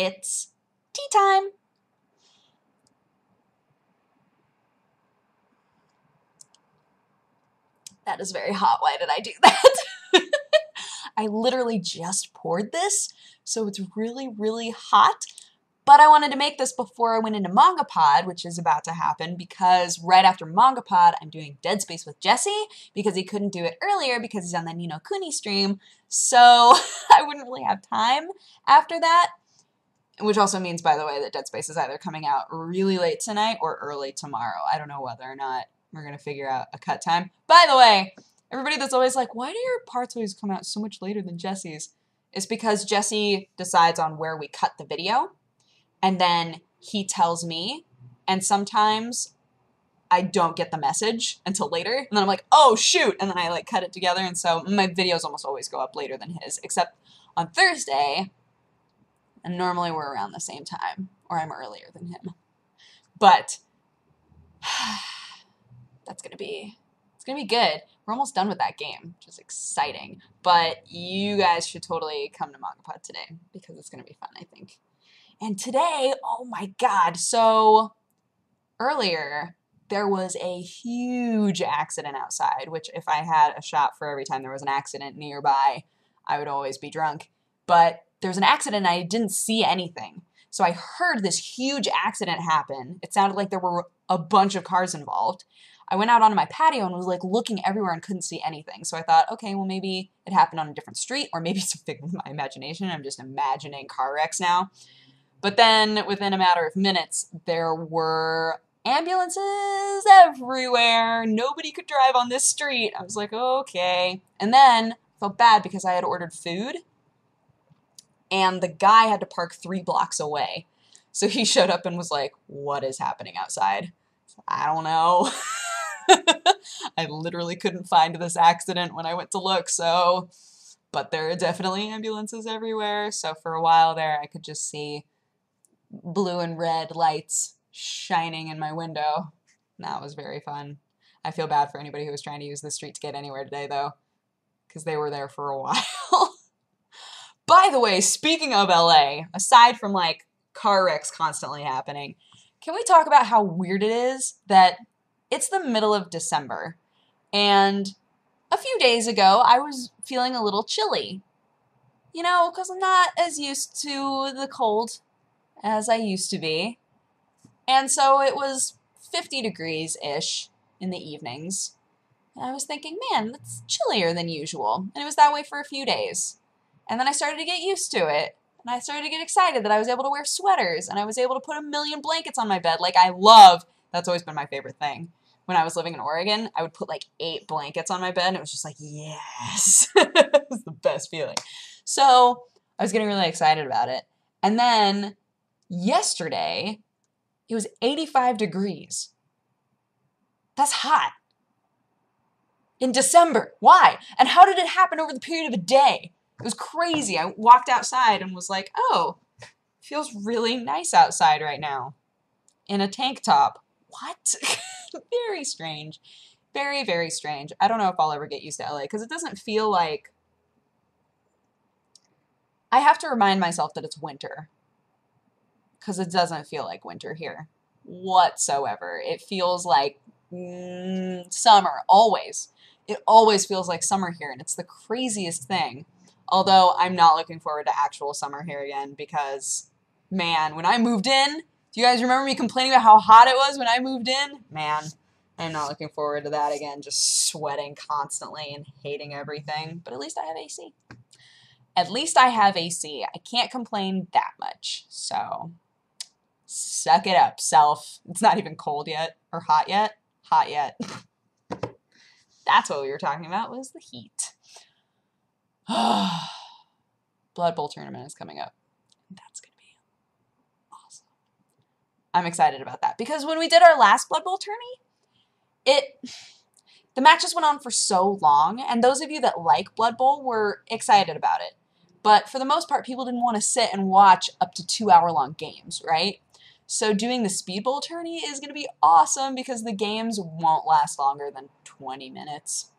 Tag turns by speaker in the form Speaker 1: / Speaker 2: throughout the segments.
Speaker 1: It's tea time. That is very hot. Why did I do that? I literally just poured this, so it's really, really hot. But I wanted to make this before I went into MangaPod, which is about to happen, because right after MangaPod, I'm doing Dead Space with Jesse, because he couldn't do it earlier because he's on the Ni no Kuni stream. So I wouldn't really have time after that. Which also means, by the way, that Dead Space is either coming out really late tonight or early tomorrow. I don't know whether or not we're going to figure out a cut time. By the way, everybody that's always like, why do your parts always come out so much later than Jesse's? It's because Jesse decides on where we cut the video, and then he tells me, and sometimes I don't get the message until later, and then I'm like, oh shoot, and then I like cut it together, and so my videos almost always go up later than his, except on Thursday, and normally we're around the same time, or I'm earlier than him. But it's gonna be good. We're almost done with that game, which is exciting. But you guys should totally come to MangaPod today, because it's gonna be fun, I think. And today, oh my god, so earlier there was a huge accident outside, which if I had a shot for every time there was an accident nearby, I would always be drunk. But there was an accident and I didn't see anything. So I heard this huge accident happen. It sounded like there were a bunch of cars involved. I went out onto my patio and was like looking everywhere and couldn't see anything. So I thought, okay, well maybe it happened on a different street, or maybe it's a figment of my imagination. I'm just imagining car wrecks now. But then within a matter of minutes, there were ambulances everywhere. Nobody could drive on this street. I was like, okay. And then I felt bad because I had ordered food, and the guy had to park 3 blocks away. So he showed up and was like, what is happening outside? I don't know. I literally couldn't find this accident when I went to look, so... But there are definitely ambulances everywhere, so for a while there I could just see blue and red lights shining in my window. That was very fun. I feel bad for anybody who was trying to use the street to get anywhere today, though, because they were there for a while. By the way, speaking of LA, aside from, like, car wrecks constantly happening, can we talk about how weird it is that it's the middle of December, and a few days ago I was feeling a little chilly. You know, because I'm not as used to the cold as I used to be. And so it was 50 degrees-ish in the evenings. And I was thinking, man, that's chillier than usual. And it was that way for a few days. And then I started to get used to it. And I started to get excited that I was able to wear sweaters. And I was able to put 1,000,000 blankets on my bed. Like, that's always been my favorite thing. When I was living in Oregon, I would put like 8 blankets on my bed. And it was just like, yes. It was the best feeling. So I was getting really excited about it. And then yesterday, it was 85 degrees. That's hot. In December. Why? And how did it happen over the period of a day? It was crazy. I walked outside and was like, oh, it feels really nice outside right now. In a tank top. What? Very strange. Very, very strange. I don't know if I'll ever get used to LA, because it doesn't feel like... I have to remind myself that it's winter, because it doesn't feel like winter here whatsoever. It feels like summer, always. It always feels like summer here, and it's the craziest thing. Although I'm not looking forward to actual summer here again, because, man, when I moved in, do you guys remember me complaining about how hot it was when I moved in? Man, I'm not looking forward to that again, just sweating constantly and hating everything. But at least I have AC. At least I have AC. I can't complain that much, so... Suck it up, self. It's not even cold yet, or hot yet. Hot yet. That's what we were talking about, was the heat. Blood Bowl tournament is coming up. That's going to be awesome. I'm excited about that, because when we did our last Blood Bowl tourney, the matches went on for so long, and those of you that like Blood Bowl were excited about it. But for the most part, people didn't want to sit and watch up to 2-hour-long games, right? So doing the Speed Bowl tourney is going to be awesome, because the games won't last longer than 20 minutes.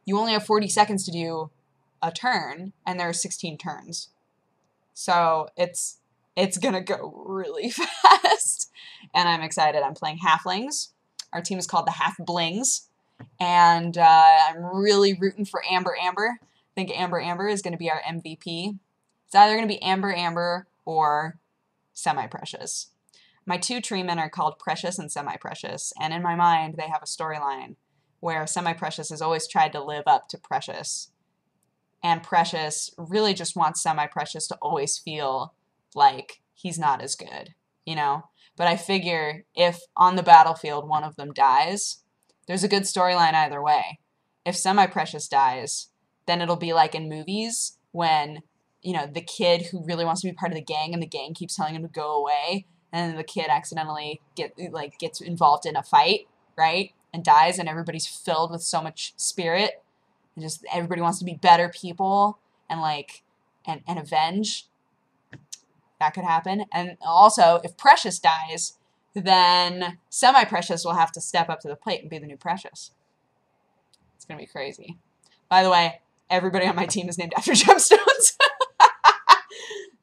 Speaker 1: You only have 40 seconds to do a turn, and there are 16 turns. So it's it's gonna go really fast. And I'm excited. I'm playing halflings. Our team is called the Half Blings. And I'm really rooting for Amber Amber. I think Amber Amber is going to be our MVP. It's either going to be Amber Amber or Semi-Precious. My two tree men are called Precious and Semi-Precious, and in my mind they have a storyline where Semi-Precious has always tried to live up to Precious, and Precious really just wants Semi-Precious to always feel like he's not as good, you know? But I figure if on the battlefield one of them dies, there's a good storyline either way. If Semi-Precious dies, then it'll be like in movies when, you know, the kid who really wants to be part of the gang and the gang keeps telling him to go away, and then the kid accidentally gets involved in a fight, right? And dies, and everybody's filled with so much spirit, and just everybody wants to be better people and and avenge. That could happen. And also, if Precious dies, then Semi-Precious will have to step up to the plate and be the new Precious. It's going to be crazy. By the way, everybody on my team is named after gemstones.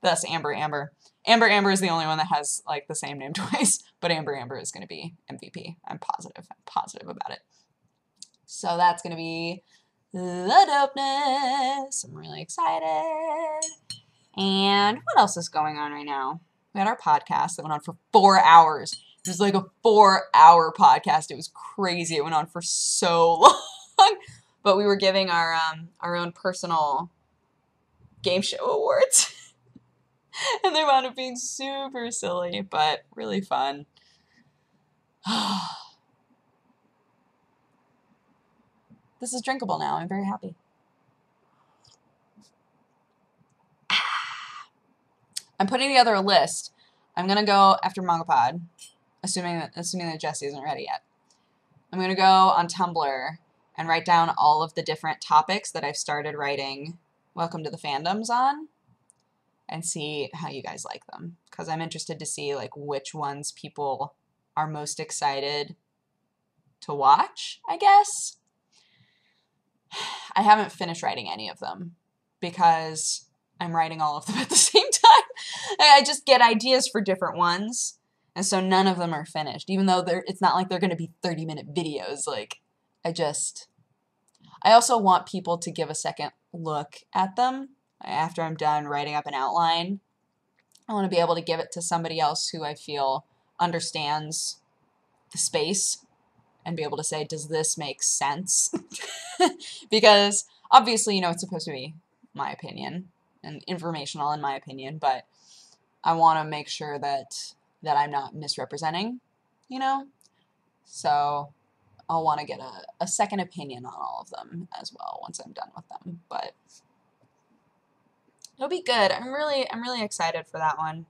Speaker 1: Thus, Amber Amber. Amber Amber is the only one that has, like, the same name twice, but Amber Amber is going to be MVP. I'm positive about it. So that's going to be the dopeness. I'm really excited. And what else is going on right now? We had our podcast that went on for 4 hours. It was like a 4-hour podcast. It was crazy. It went on for so long. But we were giving our own personal game show awards. And they wound up being super silly, but really fun. This is drinkable now. I'm very happy. I'm putting together a list. I'm going to go after MangaPod, assuming that Jesse isn't ready yet. I'm going to go on Tumblr and write down all of the different topics that I've started writing Welcome to the Fandoms on and see how you guys like them. Because I'm interested to see like which ones people are most excited to watch, I guess. I haven't finished writing any of them because I'm writing all of them at the same time. I just get ideas for different ones, and so none of them are finished, even though it's not like they're going to be 30-minute videos. Like, I also want people to give a second look at them after I'm done writing up an outline. I want to be able to give it to somebody else who I feel understands the space and be able to say, does this make sense? Because obviously, you know, it's supposed to be my opinion and informational in my opinion, but I want to make sure that I'm not misrepresenting, you know? So I'll want to get a second opinion on all of them as well once I'm done with them, but it'll be good. I'm really excited for that one.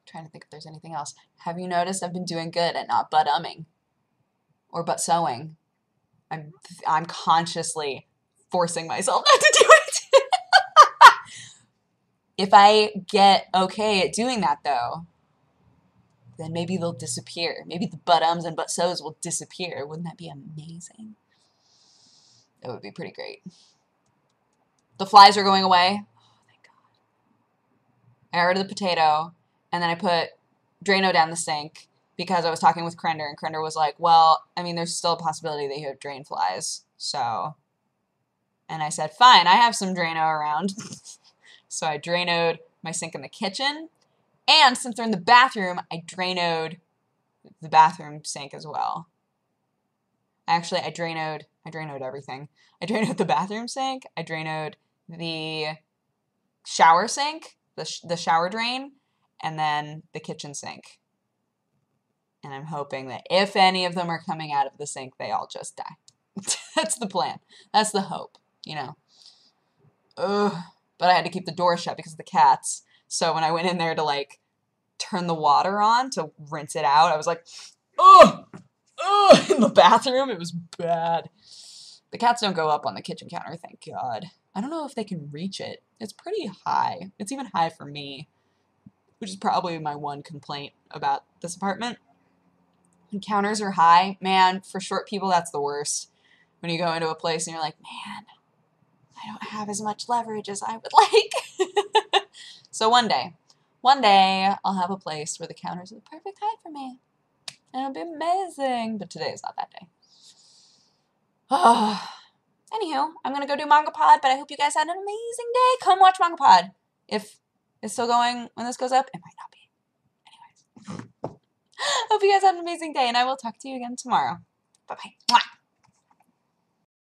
Speaker 1: Trying to think if there's anything else. Have you noticed I've been doing good at not butt-umming or butt-sewing? I'm consciously forcing myself not to do it. If I get okay at doing that, though, then maybe they'll disappear. Maybe the butt-ums and butt-sews will disappear. Wouldn't that be amazing? That would be pretty great. The flies are going away. Oh, thank God. I got rid of the potato. And then I put Drano down the sink because I was talking with Krender, and Krender was like, well, I mean, there's still a possibility that you have drain flies. So, and I said, fine, I have some Drano around. So I Dranoed my sink in the kitchen. And since they're in the bathroom, I Dranoed the bathroom sink as well. Actually, I Dranoed everything. I Dranoed the bathroom sink. I Dranoed the shower sink, the shower drain, and then the kitchen sink. And I'm hoping that if any of them are coming out of the sink, they all just die. That's the plan. That's the hope, you know. Ugh. But I had to keep the door shut because of the cats. So when I went in there to, like, turn the water on to rinse it out, I was like, ugh! Ugh! In the bathroom. It was bad. The cats don't go up on the kitchen counter, thank God. I don't know if they can reach it. It's pretty high. It's even high for me, which is probably my one complaint about this apartment. When counters are high, man, for short people, that's the worst. when you go into a place and you're like, man, I don't have as much leverage as I would like. So one day I'll have a place where the counters are the perfect height for me. And it'll be amazing. But today is not that day. Anywho, I'm going to go do MangaPod, but I hope you guys had an amazing day. Come watch MangaPod. If it's still going when this goes up, it might not be. Anyways. Hope you guys had an amazing day, and I will talk to you again tomorrow. Bye-bye.